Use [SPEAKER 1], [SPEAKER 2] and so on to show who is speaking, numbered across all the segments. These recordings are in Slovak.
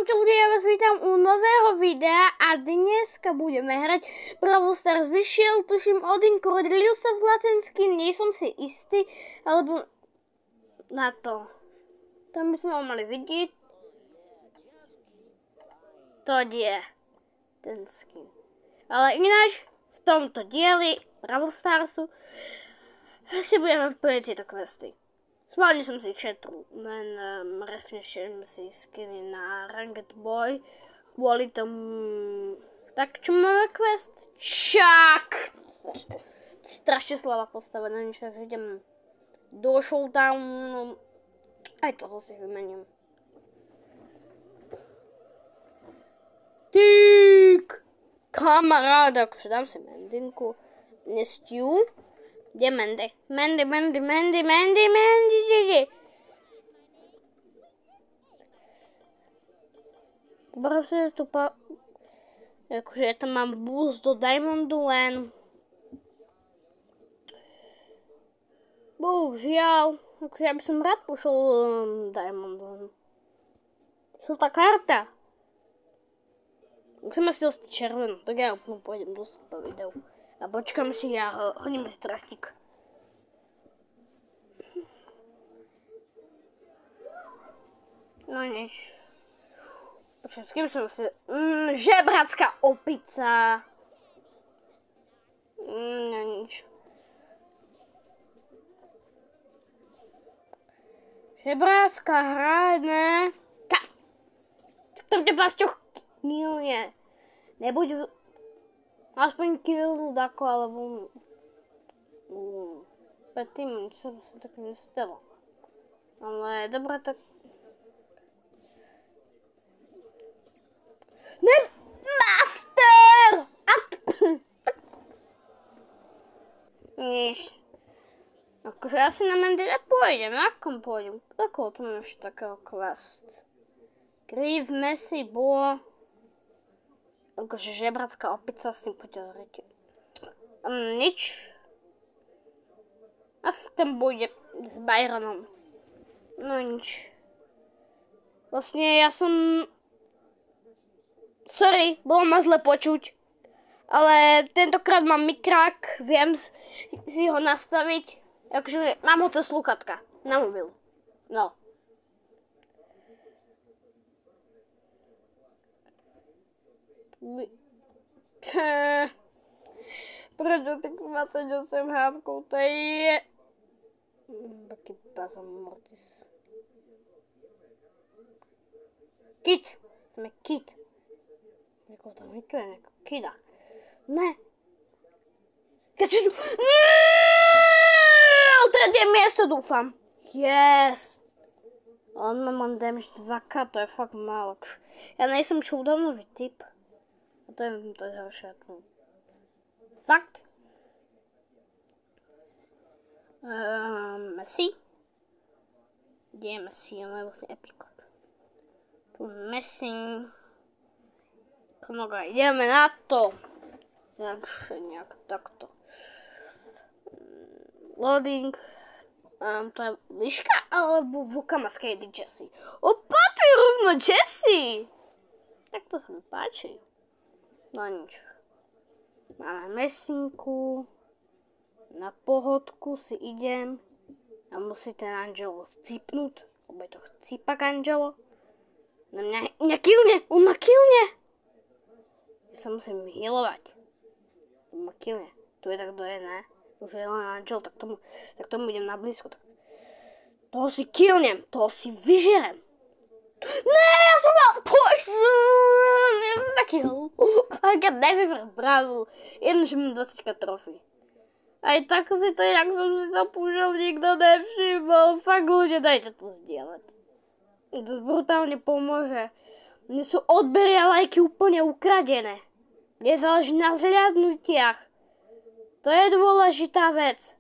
[SPEAKER 1] Čau, ja vás vítam u nového videa a dneska budeme hrať Brawl Stars. Vyšiel, tuším, Odin Cordeliusa Zlatenský, nie som si istý, alebo na to. Tam by sme ho mali vidieť. To je ten skin. Ale ináč, v tomto dieli Brawl Starsu si budeme plniť tieto questy. Schválne som si šetril, len refnešujem si skiny na Ranked Boy, kvôli tomu, tak čo máme quest? Čak! Strašne slabá postava, na nič, takže idem do showdownu, aj toho si vymením. Tík! Kamaráda, akože dám si Mendinku, nestiu. Kde Mandy? Mandy. Proste tu akože ja tam mám boost do Diamondu len. Bohužiaľ, akože ja by som rád pošol Diamond len. Čo tá karta? Ak som asi dostať červenú, tak ja úplne pôjdem dostať po videu. A počkám si a hodíme si trastík. No nič. Počkaj, s kým som si... žebracká opica. No nič. Žebracká hra, ne? Tak to pasťoch milne. Nebuď... Aspoň killnúť ako, alebo... Predtým sa tak nestalo. Ale dobre, tak... Ne! Master! Nič. Akože ja si na Mandy nepôjdem. Na kom pôjdem? Ako tu mám ešte takého quest? Grief, Messi, Bo... Akože žebracká opica s tým poďte hrať. Nič. Asi tam bude s Byronom. No nič. Vlastne ja som... Sorry, bolo ma zle počuť. Ale tentokrát mám mikrák, viem si ho nastaviť. Akože mám ho to slúchatka na mobil. No. Prečo tých 28 hápkov, to je... Taký bazom mortis. Kit! Tam je kit. Niekoho tam hituje, nejakého kida. Ne. Kečo tu... Tretie miesto dúfam. Yes. On má len damage 2k, to je fakt málo. Ja nejsem showdownový typ. A to je horšie. Fakt? Messi? Kde je Messi? On je vlastne epikot. Tu Messi. Konoga, ideme na to. Takže nejak takto. Loading. To je liška alebo vlka Masquerade Jessie? Opa, to je rovno Jessie! Tak to sa mi páči. No nič. Máme mesinku. Na pohodku si idem. A musí ten Angelo cipnúť. Lebo je to chcípak Angelo. Na mňa killne. On ma killne. Ja sa musím healovať. On ma killne. Tu je tak doje, ne? Už je len Angel, tak tomu idem na blízko. Tak. Toho si killnem. Toho si vyžerem. Ne, ja som mal poison. Ja som taký hlúpak. Ja neviem pravdu. Jednože mám 20 trofí. Aj tak si to, jak som si to púšal, nikto nevšimol. Fakt ľudia, dajte to zdieľať. To brutálne pomôže. Mne sú odbery a lajky úplne ukradené. Mne záleží na zhliadnutiach. To je dôležitá vec.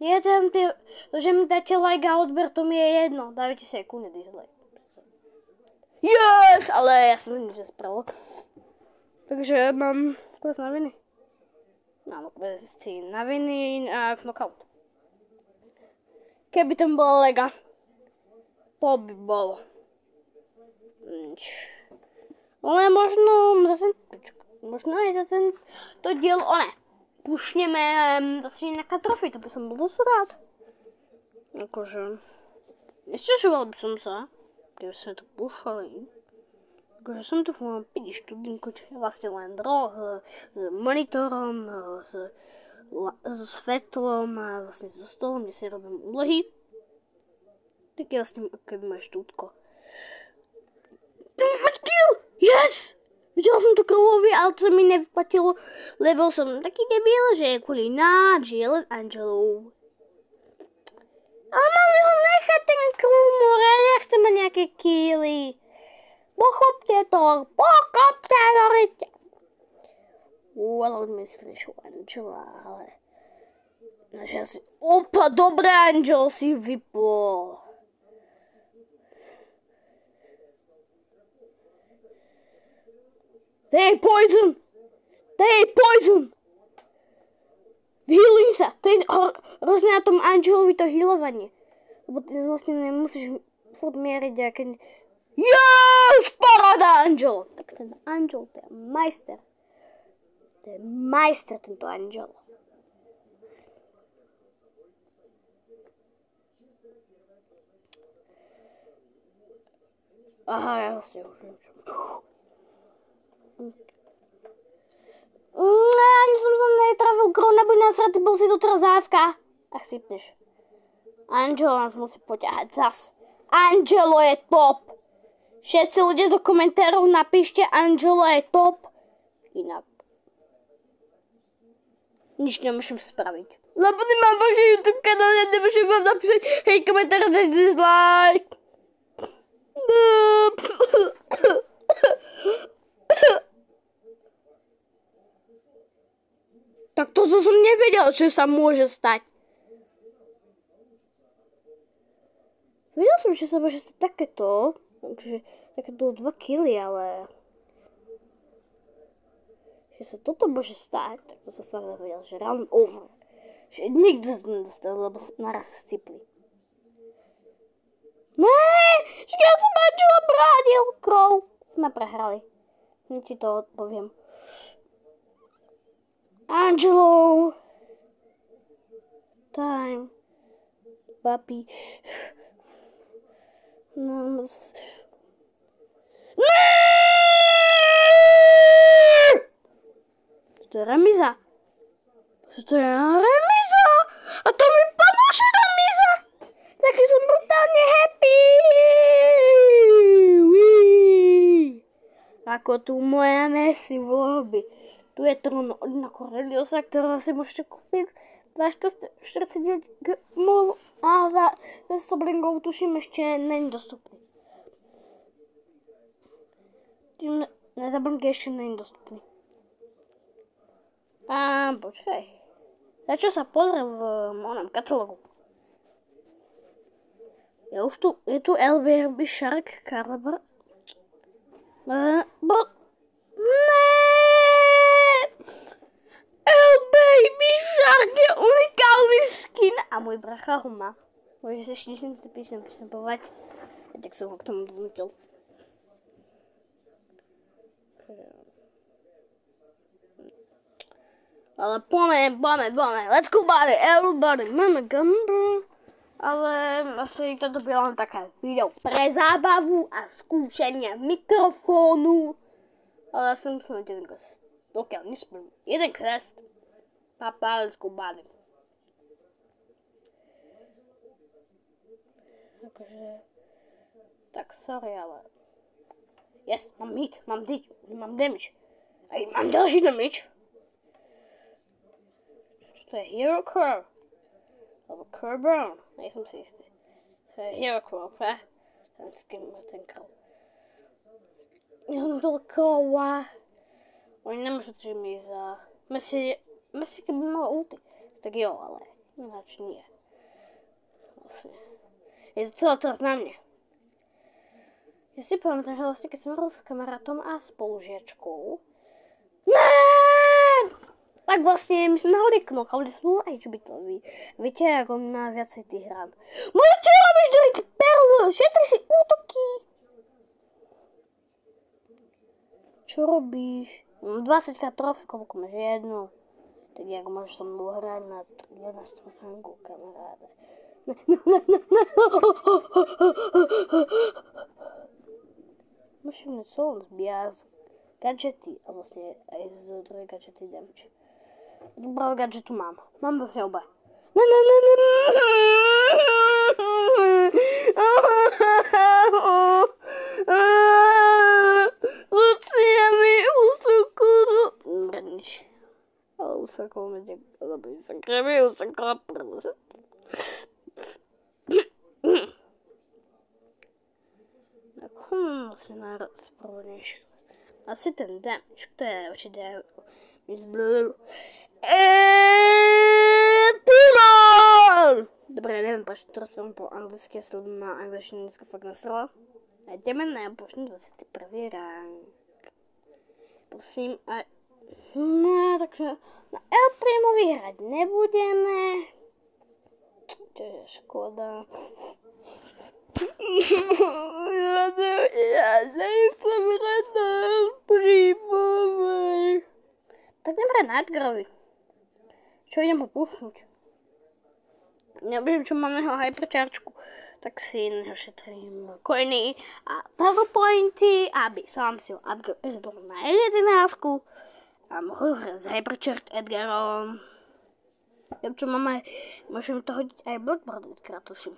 [SPEAKER 1] Nie tam to, že mi dáte like a odber, to mi je jedno. Dajte si aj kúne dislike. Yes! Ale ja som nič nespravil. Takže mám quest na viny. Mám quest na viny a knockout. Keby tam bola lega, to by bolo. Nič. Ale možno možno aj za tento diel, pušneme zase nejaká trofej, to by som bol dosť rád. Akože, nesťažoval by som sa, keby sme to púšali. Akože som tu v 5 študinku, čo je vlastne len droh s monitorom, so svetlom a vlastne so stolom, kde si robím úlohy. Tak je vlastne keby máš štúdko. Yes! Videl som to kruhovi, ale to sa mi nevyplatilo, lebo som taký debil, že kvôli nám žije len Angelov. Ale máme ho nechať ten kruh, more, ja chcem mať nejaké kýly. Pochopte to, dorite. Ale on myslíš Angela, ale... Naši asi... Opa, dobré, Angel si vypol. They poison! Vyhýluj sa! To je hrozné na tom Angelovi to healovanie. Lebo ty vlastne nemusíš furt mieriť, aké... Yes! Paráda, Angel! Tak ten Angel, to je majster. To je majster, tento Angel. Aha, ja vlastne už neviem. Ani som sa netravil krv, nebuď nasratý, bol si to teraz záska. Ach, sypneš. Angelo nás musí poťahať zas. Angelo je top. Všetci ľudia do komentárov napíšte Angelo je top. Inak. Nič nemôžem spraviť. Lebo nemám vaše YouTube kanál, ja nemôžem vám napísať hej, komentár, dať dislike. Tak to som nevedel, čo sa môže stať. Vedel som, že sa môže stať takéto. Takže takéto 2 kily, ale... Že sa toto môže stať, tak to som fakt nevedel, že round over. Že nikto sa nedostal, lebo naraz scipli. Nee, že ja som Angela bránil, krov. Sme prehrali. Hneď ti to odpoviem. Angelo! Time. Papi. No, to je remíza. To je remíza. A to mi pomôže remíza. Taký som brutálne happy. Ako tu moja Messi v lobby. Tu je trón od Corneliosa, ktorého si môžete kúpiť za 49 gmov a za soblingov tuším ešte není dostupný. Na zablnke ešte není dostupný. A počkaj. Za čo sa pozriem v monom katalógu? Je tu LBRB Shark Caliber. Baby Shark je unikálny skin a môj bracha ho má. Môžeš ešte niečo pristupovať. Tak som ho k tomu donútil. Ale poďme, let's go buddy, everybody, máme gamble. Ale asi toto bylo len také video pre zábavu a skúšania mikrofónu. Ale som musel jeden quest. Dokiaľ nesplním jeden quest, papa, let's go buddy. Akože... Tak sorry, ale... Yes, mám hit, mám damage. Aj mám ďalší damage. Čo to je Hero Curve? Alebo Curve Brown? Nie som si istý. To je Hero Curve, he? Ten skin má ten curve. Ja mám toľko, Oni nemôžu mi za... Messi keby mal ulti. Tak jo, ale ináč nie. Vlastne. Je to celé teraz na mne. Ja si pamätám, že vlastne keď som hral s kamarátom a spolužiačkou. Tak vlastne my sme nahali knok, ale sme aj čo by to vy. Viete, ako má viacej tých rán. Moje čo robíš, Dorik? Perl, šetri si útoky. Čo robíš? Mám 20 trofy, koľko máš? Jednu. Tak jak môžeš so mnou hrať na 12. rangu, kamaráde. Môžeš mne celom zbiať gadžety a vlastne aj z druhej gadžety damage. Dobrého gadžetu mám. Mám vlastne oba. Lucia mi usakura. Nič. Ale usakala mi tak, lebo mi usakala prst. Ako mám vlastne najspravodnejšie? Asi ten damage, to je určite Pimon! Dobre, neviem, prečo to rozprávam po anglicky, ja sledujem na angličtinu dneska fakt nasrala. A ideme na počný 21. rang. Prosím, aj... No, takže na L-Primovi hrať nebudeme. Čo je škoda. Ja nechcem hrať na L-Primovi. Tak nebrať na Edgarovi. Čo idem ho pušnúť? Neviem, čo mám na jeho hyperchargeku. Tak si šetrím coiny a powerpointy, aby som si ho upgradol na L11 a mohol hrať s hypercharge Edgarom. Ja čo mám aj, môžem to hodiť aj Blackboard Edgara, tuším.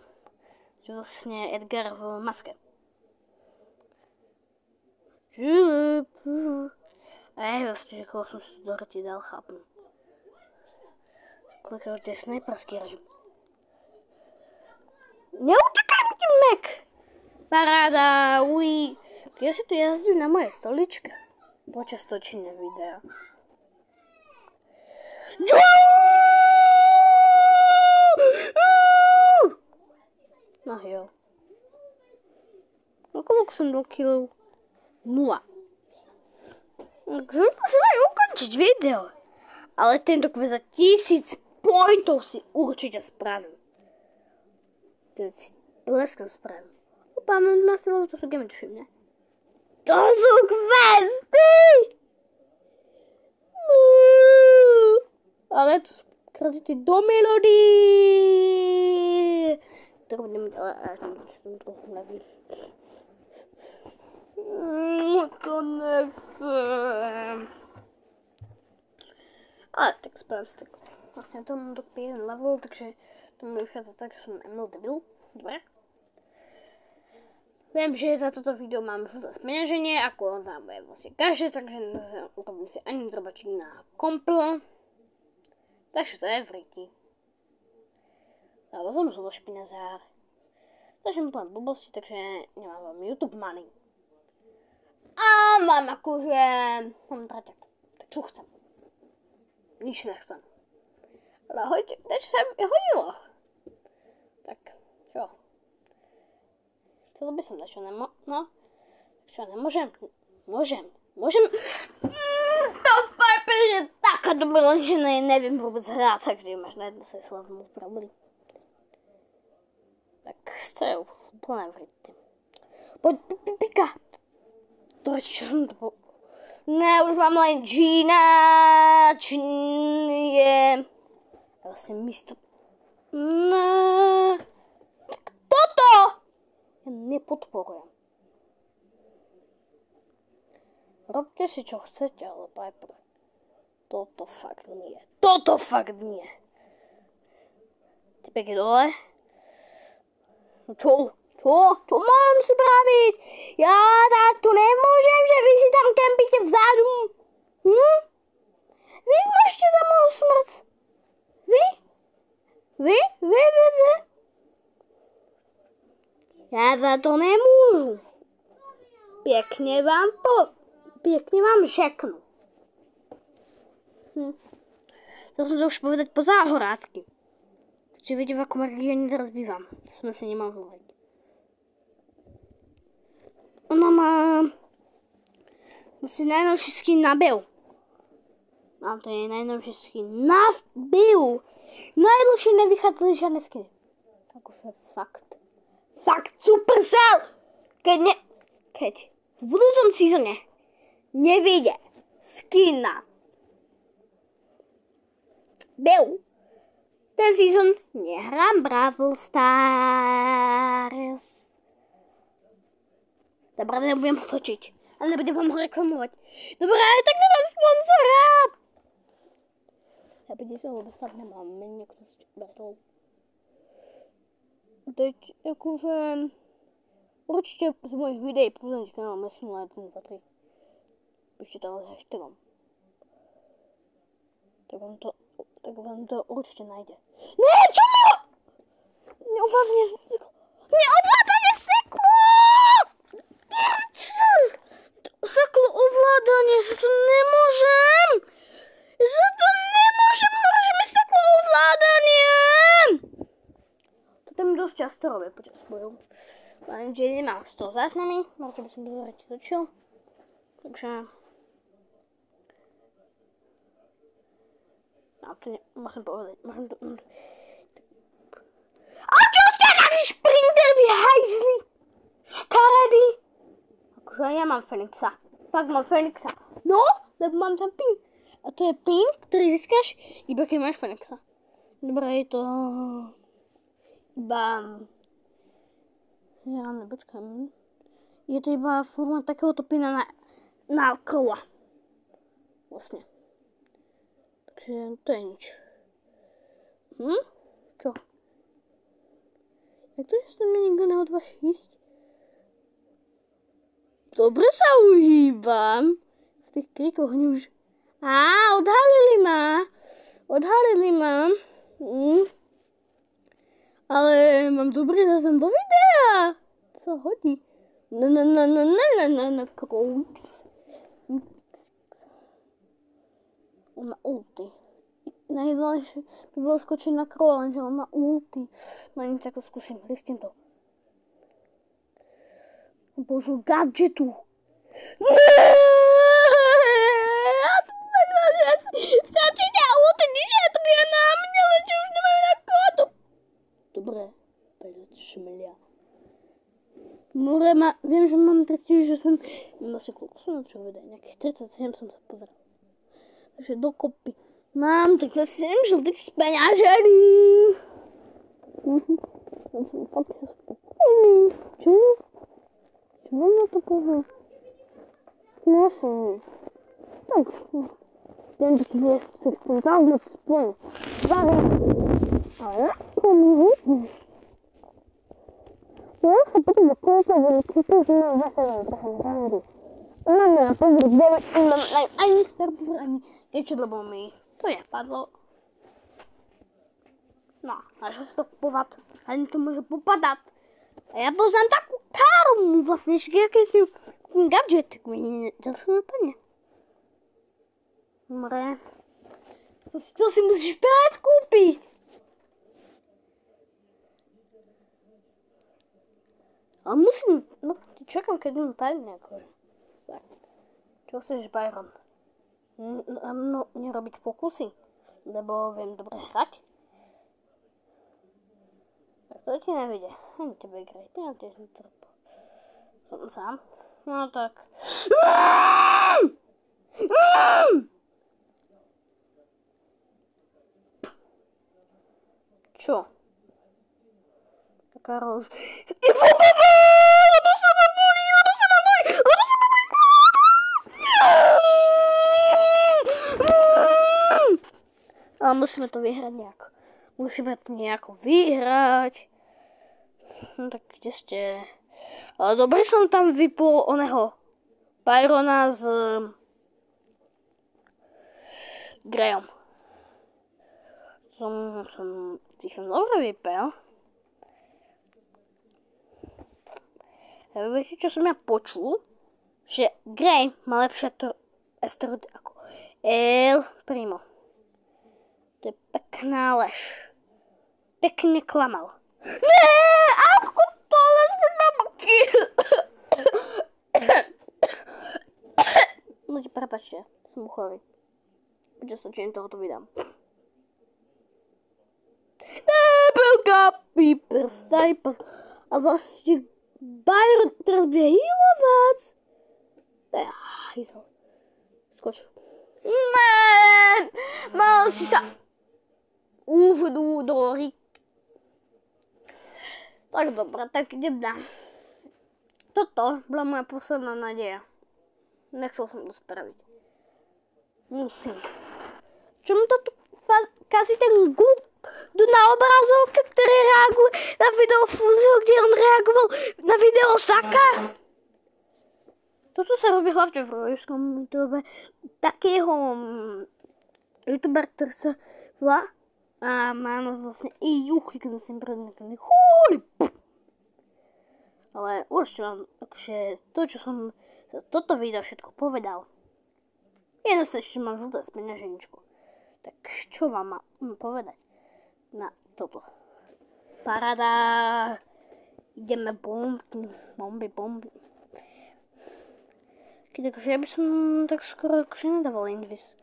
[SPEAKER 1] Čo vlastne Edgar v maske. Aj vlastne, že koho som si do rti dal, chápem. Koľko to je snajperský režim. Neutekaj mi ti, Mac! Paráda, uj. Ja si tu jazdím na mojej stoličke. Počas točenia videa. No jo. No koľko som dal kilov? 0. Takže môžem aj ukončiť video. Ale tento kvíz za 1000 pointov si určite spravím. Ten si bleskam spravím. Opa, mám asi lebo to sú game, tuším, ne? To sú questy! Ale to sú kredity do melódii. To budem mať, ale až tam trochu nevím. To nechcem. Ale tak spravím si tak. Vlastne to mám dokopy jeden level, takže to mi vychádza tak, že som ML debil. Dobre. Viem, že za toto video mám žlté speňaženie, ako tam je vlastne každé, takže urobím si ani drobačík na kompl. Takže to je friki. Lebo som žlto špinazár. Takže mi poviem blbosti, takže nemám vám YouTube money. A mám akože... Mám traťak. Tak čo chcem? Nič nechcem. Ale hoďte, čo sa mi hodilo. Tak, čo? Chcel by som dať, čo čo nemôžem? Môžem. To Piper je taká dobrá, že neviem vôbec hrať, takže máš na jedno sa slavnú problém. Tak, čo úplne vrite. Poď, pika. To je čo to... Ne, už mám len Gina, či je... Vlastne místo... Ne... Tak toto! Ja nepodporujem. Robte si čo chcete, ale Piper. Toto fakt nie. Toto fakt nie. Ty pekne dole. No čo? Čo mám spraviť? Ja tu nemôžem, že vy si tam kempíte vzadu. Vy môžete za moju smrť. Vy? Ja za to nemôžu. Pekne vám řeknu. To som to už povedať po záhorácky. Takže viete, v akom regióne teraz bývam. To sme si nemal hovoriť. Ona má vlastne najnovší skin na Bill. Mám to je najnovší skin na Bill. Najdlhšie nevychádzali žiadne skiny. Tak už je fakt. Fakt Supercell! Keď v budúcom sezóne nevyjde skina. Byl. Ten season nehrám Brawl Stars. Dobre, nebudem ho točiť. Ale nebudem vám ho reklamovať. Dobre, tak nemám sponzora. Ja bude sa vôbec tak nemám. Meni niekto z Bertov. Teď akože určite z mojich videí pozrieť kanál Mesu 123. Píšte to s hashtagom. Tak vám to určite nájde. Nie, čo mi ho? Neovládne seklo. Neovládanie seklo! Seklo ovládanie, že to nemôžem! Môžeme seklo ovládanie! Toto mi dosť často robí počas bojov. Lenže nemám z toho záznamy, možno by som to zrejte točil. Takže... A to musím povedať. A čo ste taký šprinter, vy hajzli? Škaredy? Akože ja mám Fenixa. Fakt mám Fenixa. No, lebo mám ten pin. A to je pin, ktorý získaš iba keď máš Fenixa. Dobre, je to... Iba... Ja nepočkám. Je to iba forma takéhoto pina na krova. Vlastne. Takže to je nič. Čo? Jak to, že sa mi nikto neodváži ísť? Dobre sa uhýbam. V tých krikoch už... odhalili ma. Ale mám dobrý záznam do videa. Co hodí? Kroux. On má ulty. Najdôležšie by bolo skočiť na krola, lenže on má ulty. No nič, ako skúsim, ristim to. Božu, gadgetu. Vtáčite ulty, nešetria na mňa, lenže už nemajú na kódu. Dobre, peľac šmelia. Viem, že mám 38, asi koľko som na čo vedel, nejakých 37 som sa pozeral. Takže dokopy. Mám 37 žltých speňažení. Fakt sa spokojný. Čo? Čo mám na to povedať? No som. Tak. Ten by si chcem zavnúť spolu. Ale pomôžu. Ja sa potom dokúpať, že kúpim, že mám zase taká záhody. Mám na pozrieť, nemám ani starbover, ani kečet, lebo mi to nepadlo. No, až sa to povať, ani to môže popadať. A ja poznám takú karmu, vlastne, že keď si kúpim gadget, tak mi zase nepadne. Dobre. To si musíš predkúpiť. Ale musím, no čakám, keď mi padne akože. Čo chceš, Byron? No, nerobiť pokusy, lebo viem dobre hrať. Tak to ti nevidie. Ani tebe igraj, ty na tiež netrpol. Som sám. No tak. Čo? Taká rož. Lebo sa ma bolí. Ale musíme to vyhrať nejako. No tak kde ste? Ale dobre som tam vypol oného Byrona s Grayom. Som dobre vypel. Viete, čo som ja počul? Že Gray má lepšie esteroidy ako El Primo. To je pekná lež. Pekne klamal. Ne, ako to lesbe na boky. No ti prepáčte, som chorý. Počas točenia tohoto vydám. Nebelka, Piper, Sniper. A vlastne Byron teraz bude healovať. To je hajzel. Skoč. Ne, mal si sa uvedú do hory. Tak dobre, tak idem na. Toto bola moja posledná nádeja. Nechcel som to spraviť. Musím. Čo mi to tu kazí ten Google na obrazovke, ktorý reaguje na video Fúziu, kde on reagoval na video Saka? Toto sa robí hlavne v rojskom YouTube. Takého youtubera, ktorý sa volá a má vlastne EU, kliknú si prednekný. Ale určite vám, akože to, čo som za toto video všetko povedal. Jedno sa ešte mám žlté z peňaženičku. Tak čo vám mám povedať na toto? Paráda. Ideme bomby. Keď akože ja by som tak skoro akože nedával invis.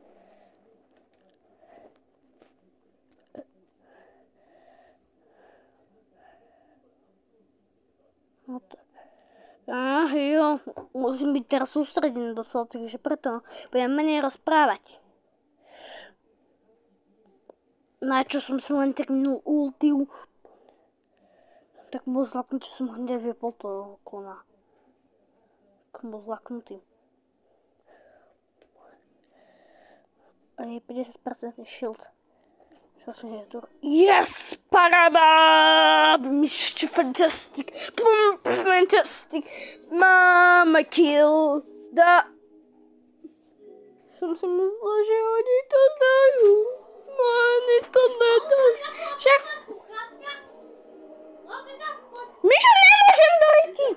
[SPEAKER 1] No tak. Jo, musím byť teraz sústredený docela, takže preto budem menej rozprávať. Na čo som si len tak minul ultiu, tak bol zlaknutý, že som ho nevypol toho klona. Tak bol zlaknutý. A je 50% shield. Yes! Paráda! Mr. Fantastic! Boom! Fantastic! Mama kill! Som si myslela, že oni to dajú. Oni to nedajú. Však... Mišo, nemôžem dojti!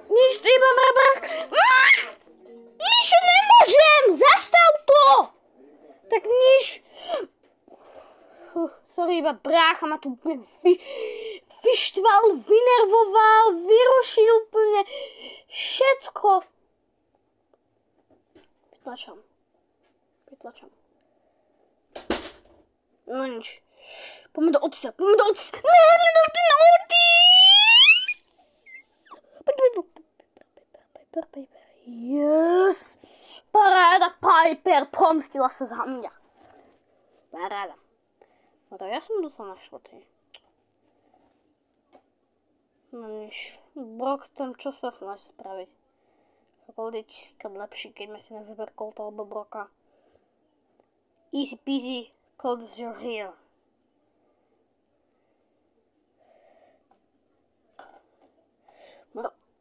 [SPEAKER 1] Nič, to iba brabrak. Mišo, nemôžem! Zastav to! Tak nič... Sorry, iba brácha ma tu vyštval, vynervoval, vyrušil úplne všetko. Vytlačam. No nič. Poďme do Otisa. Ne, na Otis! Yes! Paráda, Piper pomstila sa za mňa. Paráda. No tak ja som dostal na štvrtý. No nič. Brock tam čo sa snaží spraviť? Gold je čistka lepší, keď máte na výber Colta alebo Brocka. Easy peasy, Cold is your hero.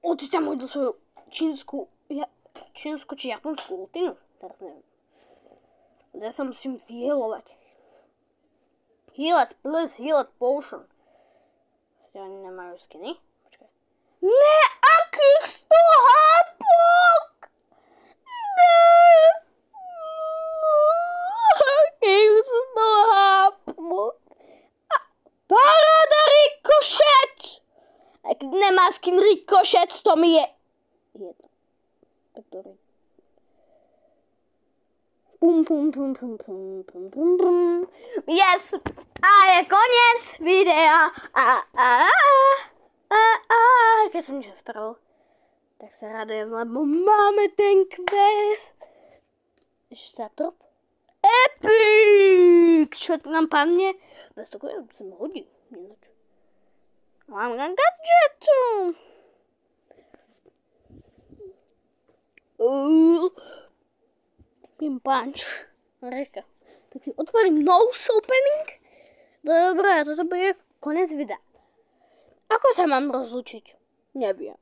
[SPEAKER 1] Otis tam hodil svoju čínsku či japonskú ultinu. Teraz neviem. Ja sa musím vyhelovať. Heal it potion. Oni nemajú skiny? Počkaj. Ne, akých 100 hápok! Ne! Akých 100 hápok? Paráda Ricochet! A keď nemá skin Ricochet, to mi je jedno. Ktorý? Yes! A je koniec videa. Keď som niečo spravil, tak sa radujem, lebo máme ten quest. Ešte sa trop. Epic! Čo nám padne? Bez toho ja sa mi hodí. Mám gadžetu. Pim punch. Reka. Tak si otvorím nose opening. Dobre, toto bude konec videa. Ako sa mám rozlučiť? Neviem.